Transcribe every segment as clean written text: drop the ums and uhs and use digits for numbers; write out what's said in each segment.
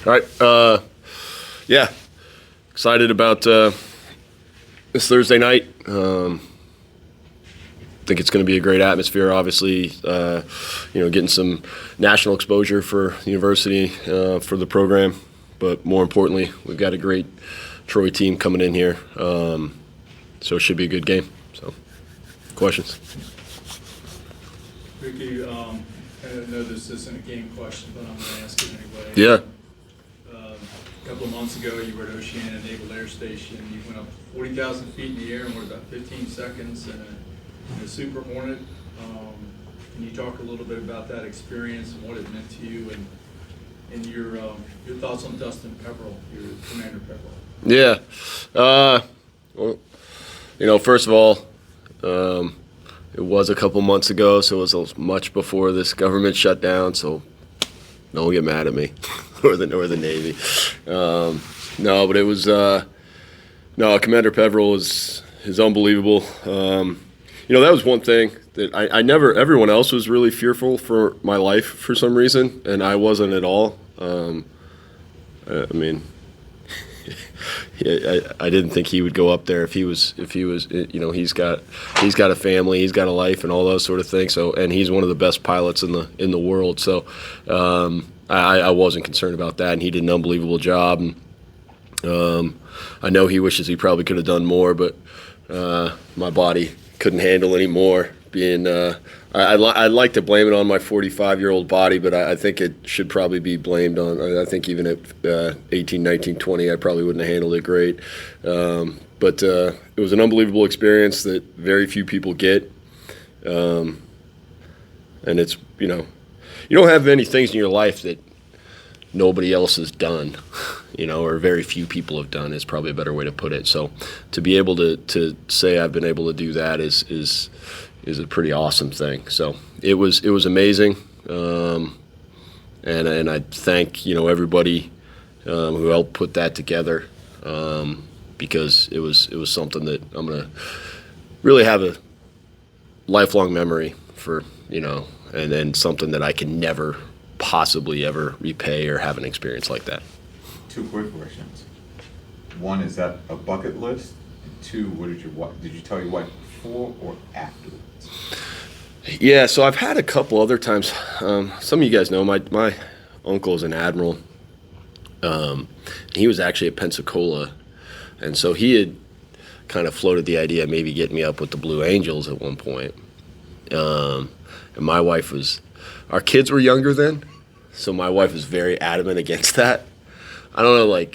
All right. Yeah. Excited about this Thursday night. Think it's going to be a great atmosphere. Obviously, getting some national exposure for the university for the program, but more importantly, we've got a great Troy team coming in here, so it should be a good game. So, questions? Ricky, I know this isn't a game question, but I'm going to ask it anyway. Yeah. A couple of months ago, you were at Oceana Naval Air Station. You went up 40,000 feet in the air in about 15 seconds in a Super Hornet. Can you talk a little bit about that experience and what it meant to you, and your thoughts on Dustin Pepperell, your Commander Pepperell? Yeah. Well, first of all, it was a couple months ago, so it was much before this government shutdown, so don't get mad at me or the Navy. No, but it was Commander Pepperell is unbelievable. That was one thing that everyone else was really fearful for my life for some reason, and I wasn't at all. I didn't think he would go up there if he was he's got a family, he's got a life, and all those sort of things. So, and he's one of the best pilots in the world. So, I wasn't concerned about that, and he did an unbelievable job. And I know he wishes he probably could have done more, but my body couldn't handle any more. I'd like to blame it on my 45-year-old body, but I think it should probably be blamed on. I think even at 18, 19, 20, I probably wouldn't have handled it great. But it was an unbelievable experience that very few people get. And it's, you don't have many things in your life that nobody else has done, or very few people have done is probably a better way to put it. So to be able to say I've been able to do that is a pretty awesome thing. So it was amazing, and I thank everybody who helped put that together, because it was something that I'm gonna really have a lifelong memory for, and then something that I can never possibly ever repay or have an experience like that. Two quick questions. One, is that a bucket list? And two, did you tell your wife before or afterwards? Yeah, so I've had a couple other times. Some of you guys know my uncle is an admiral. He was actually at Pensacola, and so he had kind of floated the idea of maybe getting me up with the Blue Angels at one point. And my wife our kids were younger then, so my wife was very adamant against that. I don't know,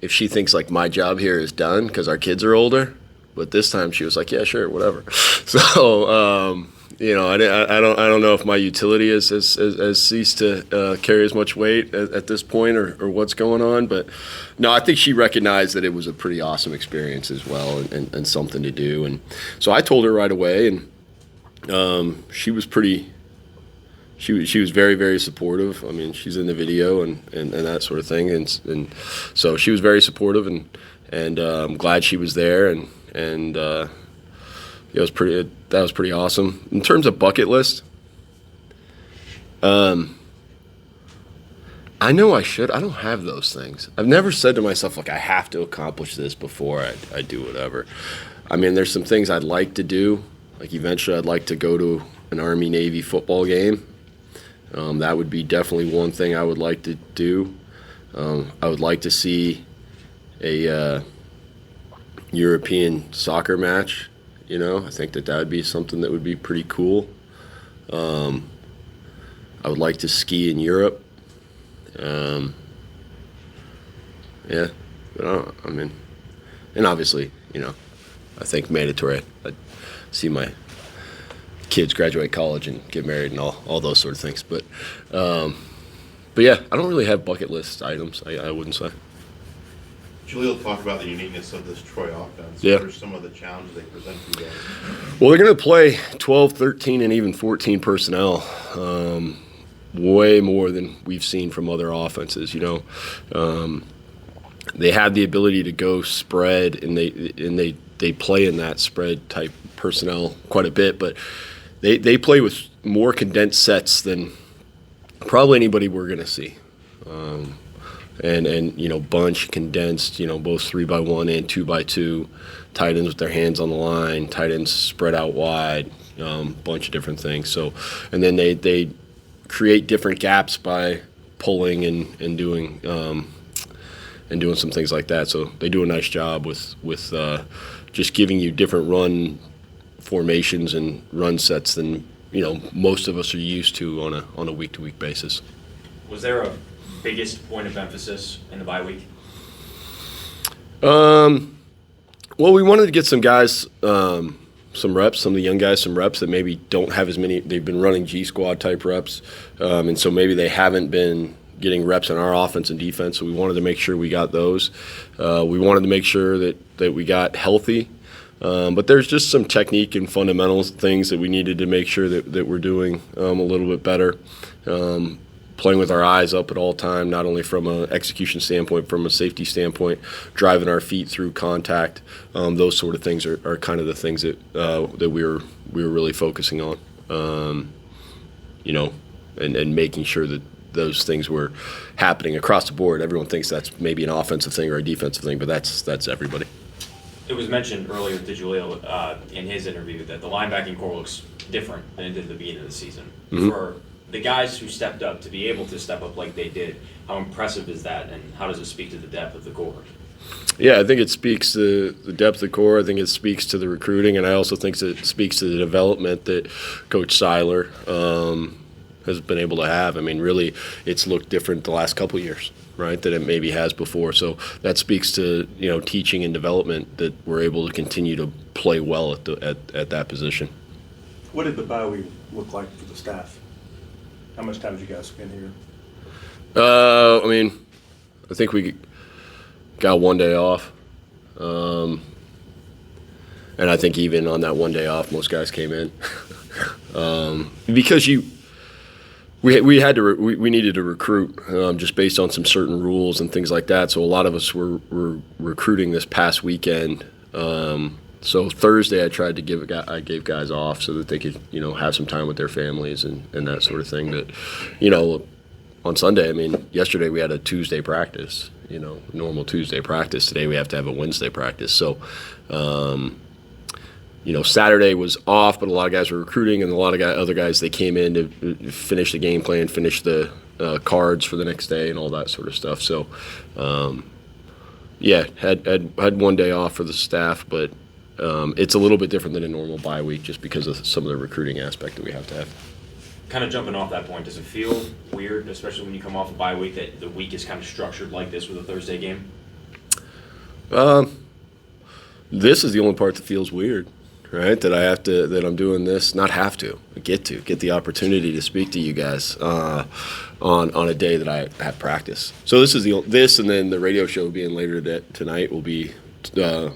if she thinks my job here is done because our kids are older, but this time she was like, yeah, sure, whatever. So, I don't know if my utility has ceased to carry as much weight at this point or what's going on, but no, I think she recognized that it was a pretty awesome experience as well, and something to do. And so I told her right away, and she was She was very, very supportive. I mean, she's in the video and that sort of thing, and so she was very supportive, and I'm glad she was there, and it was pretty awesome. In terms of bucket list, I know I should. I don't have those things. I've never said to myself I have to accomplish this before I do whatever. I mean, there's some things I'd like to do. Eventually, I'd like to go to an Army-Navy football game. That would be definitely one thing I would like to do. I would like to see a European soccer match. I think that would be something that would be pretty cool. I would like to ski in Europe. Yeah, but and obviously, I think mandatory. I'd see my kids graduate college and get married and all those sort of things. But yeah, I don't really have bucket list items, I wouldn't say. Jahleel talked about the uniqueness of this Troy offense. Yeah. What are some of the challenges they present to you guys? Well, they're going to play 12, 13, and even 14 personnel, way more than we've seen from other offenses. They have the ability to go spread, and they play in that spread type personnel quite a bit, but they play with more condensed sets than probably anybody we're going to see. and bunch, condensed, both 3x1 and 2x2, tight ends with their hands on the line, tight ends spread out wide, bunch of different things. So, and then they create different gaps by pulling and doing some things like that. So they do a nice job with just giving you different run formations and run sets than most of us are used to on a week-to-week basis. Was there a biggest point of emphasis in the bye week? Well, we wanted to get some guys some reps, some of the young guys some reps that maybe don't have as many. They've been running G squad type reps, and so maybe they haven't been getting reps in our offense and defense. So we wanted to make sure we got those. We wanted to make sure that we got healthy. But there's just some technique and fundamentals things that we needed to make sure that we're doing a little bit better. Playing with our eyes up at all time, not only from an execution standpoint, from a safety standpoint, driving our feet through contact. Those sort of things are kind of the things that we were really focusing on. And making sure that those things were happening across the board. Everyone thinks that's maybe an offensive thing or a defensive thing, but that's everybody. It was mentioned earlier to Jahleel in his interview that the linebacking core looks different than it did at the beginning of the season. Mm-hmm. For the guys who stepped up, to be able to step up like they did, how impressive is that, and how does it speak to the depth of the core? Yeah, I think it speaks to the depth of the core. I think it speaks to the recruiting, and I also think it speaks to the development that Coach Seiler has been able to have. I mean, really, it's looked different the last couple of years, right, than it maybe has before. So that speaks to teaching and development, that we're able to continue to play well at that position. What did the bye week look like for the staff? How much time did you guys spend here? I think we got one day off. And I think even on that one day off, most guys came in. Because we needed to recruit just based on some certain rules and things like that. So a lot of us were recruiting this past weekend. So Thursday I gave guys off so that they could have some time with their families and that sort of thing. But on Sunday, yesterday we had a Tuesday practice. Normal Tuesday practice. Today we have to have a Wednesday practice. So. Saturday was off, but a lot of guys were recruiting, and a lot of other guys, they came in to finish the game plan, finish the cards for the next day, and all that sort of stuff. So, had one day off for the staff, but it's a little bit different than a normal bye week just because of some of the recruiting aspect that we have to have. Kind of jumping off that point, does it feel weird, especially when you come off a bye week, that the week is kind of structured like this with a Thursday game? This is the only part that feels weird. Right, that I'm doing this, not have to, get the opportunity to speak to you guys on a day that I have practice. So this and then the radio show being later tonight will be, those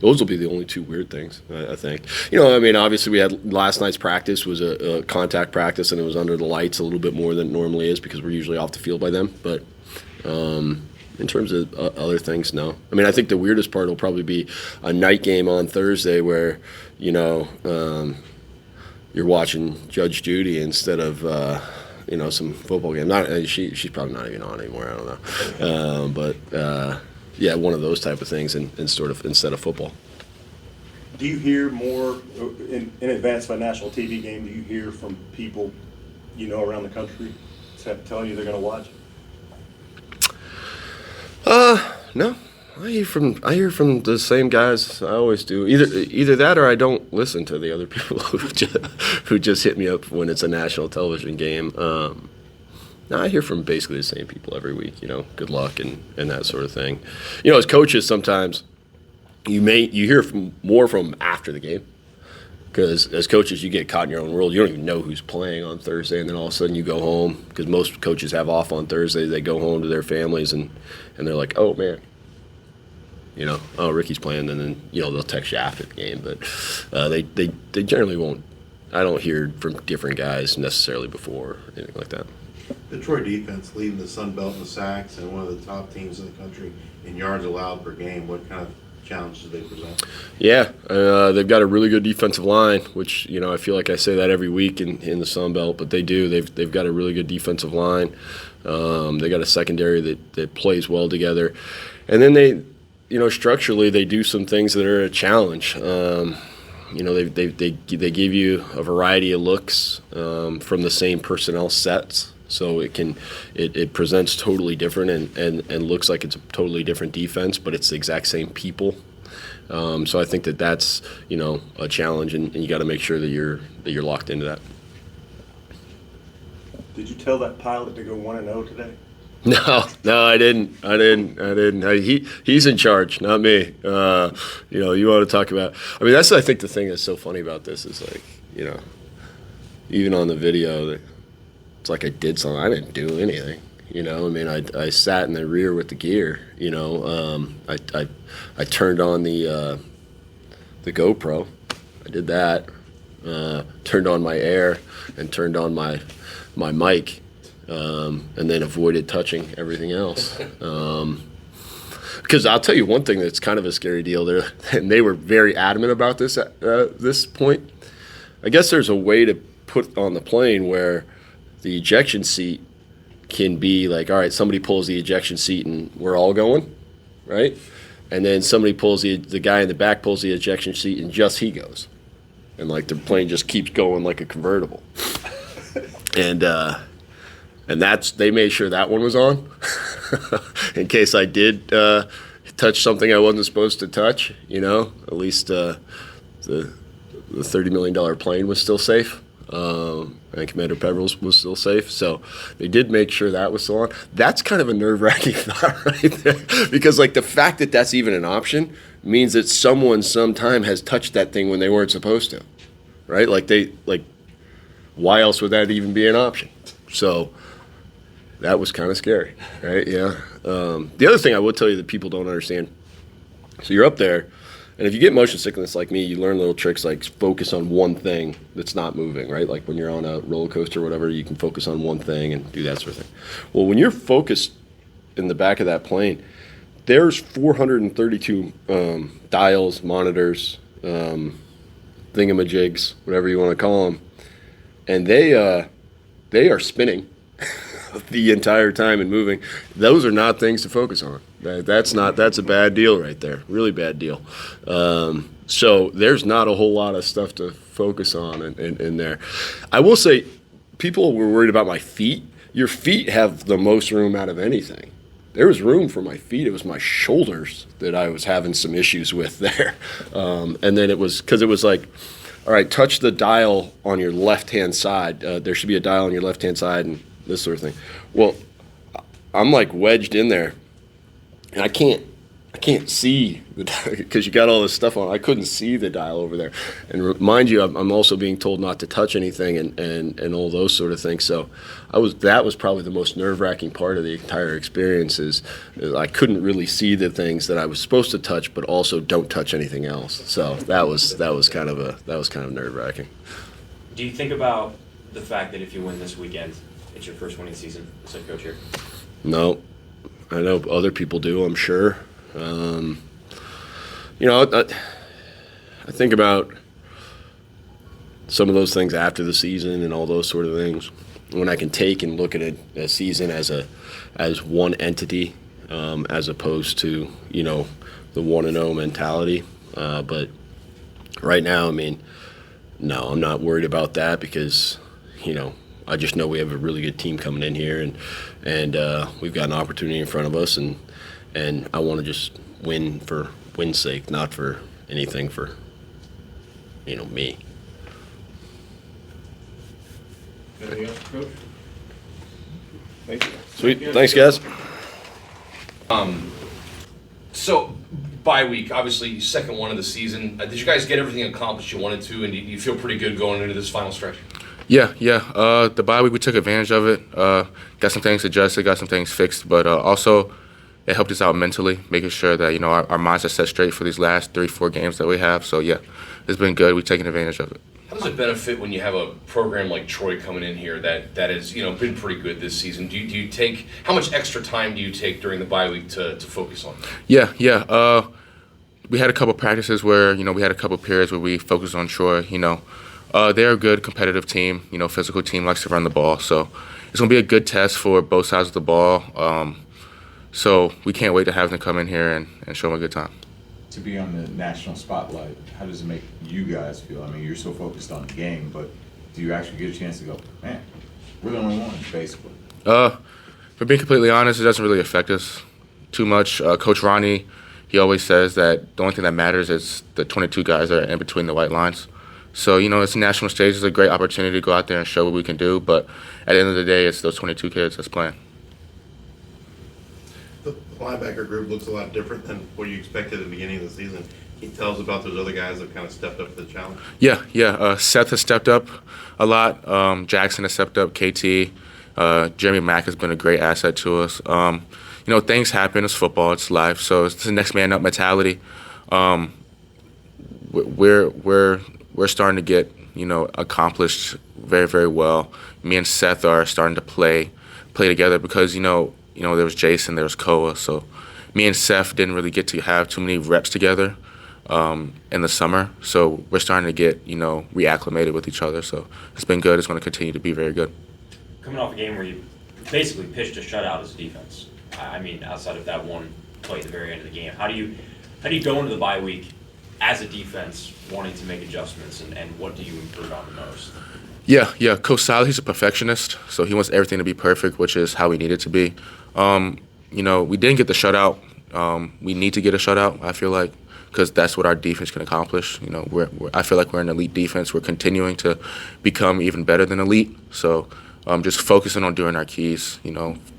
will be the only two weird things, I think. Obviously we had last night's practice was a contact practice, and it was under the lights a little bit more than it normally is because we're usually off the field by then. But in terms of other things, no. I think the weirdest part will probably be a night game on Thursday where, you're watching Judge Judy instead of, some football game. She's probably not even on anymore. I don't know. But one of those type of things instead of football. Do you hear more in advance of a national TV game? Do you hear from people around the country telling you they're going to watch? No. I hear from the same guys I always do. Either that or I don't listen to the other people who just hit me up when it's a national television game. No, I hear from basically the same people every week. Good luck and that sort of thing. As coaches, sometimes you hear more from after the game. Because as coaches, you get caught in your own world. You don't even know who's playing on Thursday, and then all of a sudden you go home. Because most coaches have off on Thursday. They go home to their families, and they're like, oh, man. Ricky's playing, and then, they'll text you after the game. But they generally won't. I don't hear from different guys necessarily before or anything like that. Detroit defense leading the Sun Belt in sacks and one of the top teams in the country in yards allowed per game. What kind of challenges they present? Yeah, they've got a really good defensive line, which I feel like I say that every week in the Sun Belt, but they do. They've got a really good defensive line. They got a secondary that plays well together, and then they, structurally they do some things that are a challenge. They give you a variety of looks from the same personnel sets. So it presents totally different and looks like it's a totally different defense, but it's the exact same people. So I think that's a challenge, and you got to make sure that you're locked into that. Did you tell that pilot to go 1-0 today? No, I didn't. He's in charge, not me. You want to talk about? I mean, that's I think the thing that's so funny about this is like even on the video that. It's like I did something. I didn't do anything. I sat in the rear with the gear. I turned on the GoPro. I did that. Turned on my air and turned on my mic, and then avoided touching everything else. Because I'll tell you one thing that's kind of a scary deal there, and they were very adamant about this at this point. I guess there's a way to put on the plane where the ejection seat can be like, all right, somebody pulls the ejection seat and we're all going, right? And then somebody pulls the guy in the back pulls the ejection seat and just he goes. And like the plane just keeps going like a convertible. And they made sure that one was on in case I did touch something I wasn't supposed to touch, at least the $30 million plane was still safe. And Commander Pebbles was still safe, so they did make sure that was still on. That's kind of a nerve-wracking thought right there, because like the fact that that's even an option means that someone sometime has touched that thing when they weren't supposed to, right? Why else would that even be an option? So that was kind of scary, right? Yeah. The other thing I would tell you that people don't understand, so you're up there, and if you get motion sickness like me, you learn little tricks like focus on one thing that's not moving, right? Like when you're on a roller coaster or whatever, you can focus on one thing and do that sort of thing. Well, when you're focused in the back of that plane, there's 432 dials, monitors, thingamajigs, whatever you want to call them, and they are spinning the entire time and moving. Those are not things to focus on. That's a bad deal right there. Really bad deal. So there's not a whole lot of stuff to focus on in there. I will say, people were worried about my feet. Your feet have the most room out of anything. There was room for my feet. It was my shoulders that I was having some issues with there. And then it was because it was like, all right, touch the dial on your left-hand side. There should be a dial on your left-hand side and this sort of thing. Well, I'm like wedged in there, and I can't see because you got all this stuff on. I couldn't see the dial over there, and mind you, I'm also being told not to touch anything and all those sort of things. So that was probably the most nerve-wracking part of the entire experience is I couldn't really see the things that I was supposed to touch, but also don't touch anything else. So that was kind of nerve-wracking. Do you think about the fact that if you win this weekend, it's your first winning season as head coach here? No, I know other people do, I'm sure. I think about some of those things after the season and all those sort of things. When I can take and look at a season as one entity, as opposed to the 1-0 mentality. But right now, I mean, no, I'm not worried about that because I just know we have a really good team coming in here, and we've got an opportunity in front of us, and I want to just win for win's sake, not for anything for me. Anything else, Coach? Thank you. Sweet, thanks guys. So, bye week, obviously second one of the season. Did you guys get everything accomplished you wanted to, and do you feel pretty good going into this final stretch? Yeah. The bye week, we took advantage of it. Got some things adjusted, got some things fixed, but also it helped us out mentally, making sure that our minds are set straight for these last 3-4 games that we have. So yeah, it's been good. We've taken advantage of it. How does it benefit when you have a program like Troy coming in here that has been pretty good this season? Do you take how much extra time do you take during the bye week to focus on? Yeah. we had a couple practices where, we had a couple periods where we focused on Troy. They're a good competitive team, physical team, likes to run the ball. So it's going to be a good test for both sides of the ball. So we can't wait to have them come in here and show them a good time. To be on the national spotlight, how does it make you guys feel? I mean, you're so focused on the game, but do you actually get a chance to go, man, we're the only ones, basically? For being completely honest, it doesn't really affect us too much. Coach Rahne, he always says that the only thing that matters is the 22 guys that are in between the white lines. So, it's a national stage. It's a great opportunity to go out there and show what we can do. But at the end of the day, it's those 22 kids that's playing. The linebacker group looks a lot different than what you expected at the beginning of the season. Can you tell us about those other guys that kind of stepped up to the challenge? Yeah. Seth has stepped up a lot. Jackson has stepped up. KT. Jeremy Mack has been a great asset to us. Things happen. It's football. It's life. So it's the next man up mentality. We're starting to get accomplished very, very well. Me and Seth are starting to play together because there was Jason, there was Koa. So me and Seth didn't really get to have too many reps together in the summer. So we're starting to get reacclimated with each other. So it's been good. It's going to continue to be very good. Coming off a game where you basically pitched a shutout as a defense, I mean, outside of that one play at the very end of the game, how do you go into the bye week as a defense wanting to make adjustments, and what do you improve on the most? Yeah. Coach Sal, he's a perfectionist, so he wants everything to be perfect, which is how we need it to be. We didn't get the shutout. We need to get a shutout, I feel like, because that's what our defense can accomplish. I feel like we're an elite defense. We're continuing to become even better than elite. So just focusing on doing our keys,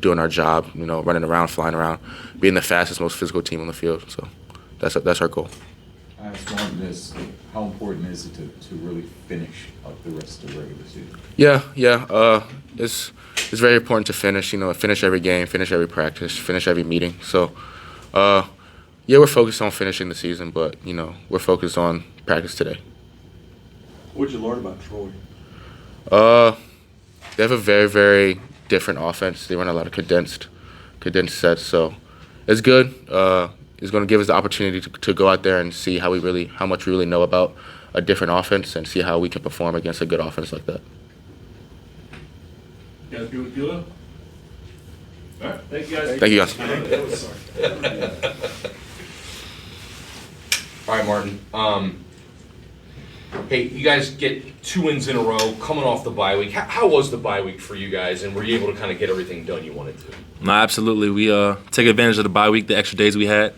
doing our job, running around, flying around, being the fastest, most physical team on the field. So that's our goal. I asked Maarten how important is it to really finish up the rest of the regular season? Yeah. It's very important to finish. Finish every game, finish every practice, finish every meeting. So, we're focused on finishing the season, but we're focused on practice today. What'd you learn about Troy? They have a very, very different offense. They run a lot of condensed sets, so it's good. It's going to give us the opportunity to go out there and see how much we really know about a different offense and see how we can perform against a good offense like that. You guys good with Gila? All right, thank you guys. Thank you, guys. All right, Maarten. Hey, you guys get 2 wins in a row coming off the bye week. How was the bye week for you guys, and were you able to kind of get everything done you wanted to? No, absolutely. We take advantage of the bye week, the extra days we had.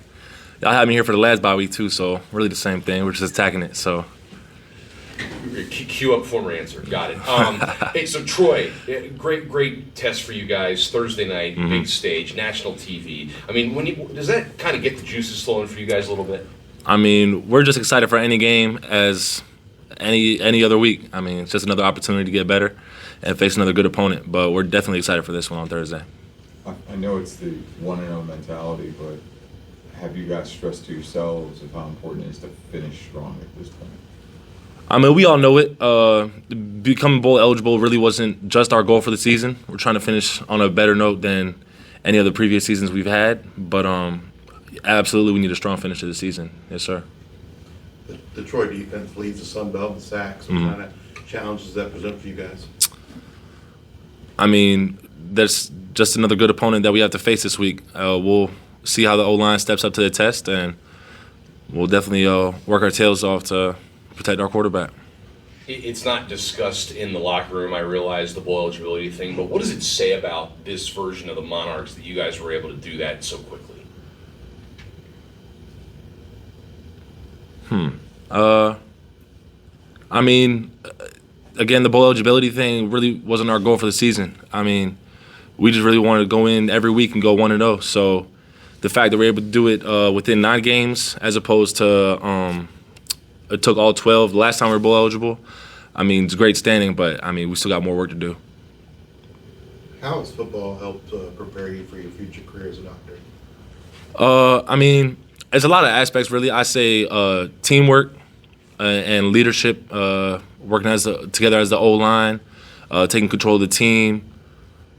Y'all had me here for the last bye week too, so really the same thing. We're just attacking it. So Cue up former answer. Got it. Hey, so Troy, great test for you guys. Thursday night, big stage, national TV. I mean, does that kind of get the juices flowing for you guys a little bit? I mean, we're just excited for any game as any other week. I mean, it's just another opportunity to get better and face another good opponent. But we're definitely excited for this one on Thursday. I know it's the 1-0 mentality, but have you guys stressed to yourselves of how important it is to finish strong at this point? I mean, we all know it. Becoming bowl eligible really wasn't just our goal for the season. We're trying to finish on a better note than any other previous seasons we've had. But absolutely, we need a strong finish to the season. Yes, sir. The Detroit defense leads the Sun Belt in sacks. What kind of challenges does that present for you guys? I mean, that's just another good opponent that we have to face this week. We'll see how the O-line steps up to the test, and we'll definitely work our tails off to protect our quarterback. It's not discussed in the locker room, I realize, the bowl eligibility thing, but what does it say about this version of the Monarchs that you guys were able to do that so quickly? I mean, again, the bowl eligibility thing really wasn't our goal for the season. I mean, we just really wanted to go in every week and go 1-0. So the fact that we're able to do it within 9 games as opposed to it took all 12 the last time we were bowl eligible, I mean, it's great standing, but, I mean, we still got more work to do. How has football helped prepare you for your future career as a doctor? I mean, it's a lot of aspects, really. I say teamwork and leadership, working together as the O-line, taking control of the team,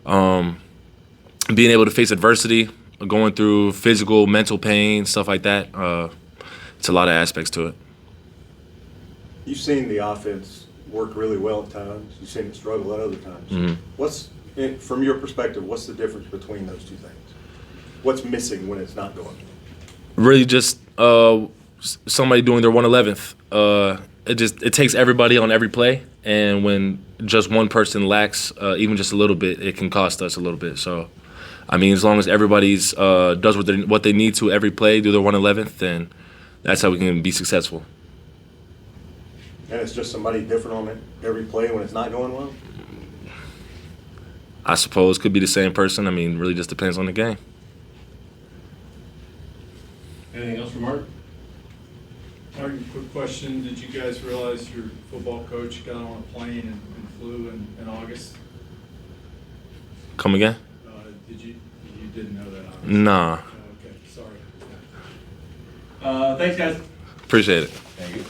being able to face adversity, going through physical, mental pain, stuff like that. it's a lot of aspects to it. You've seen the offense work really well at times. You've seen it struggle at other times. From your perspective, what's the difference between those two things? What's missing when it's not going? Really, just somebody doing their 111th. It takes everybody on every play, and when just one person lacks even just a little bit, it can cost us a little bit. So, I mean, as long as everybody's does what they need to every play, do their 111th, then that's how we can be successful. And it's just somebody different on it every play when it's not going well? I suppose could be the same person. I mean, really just depends on the game. Anything else from Mark? Martin, quick question. Did you guys realize your football coach got on a plane and flew in August? Come again? You didn't know that, obviously? Nah. Okay, sorry. Thanks, guys. Appreciate it. Thank you.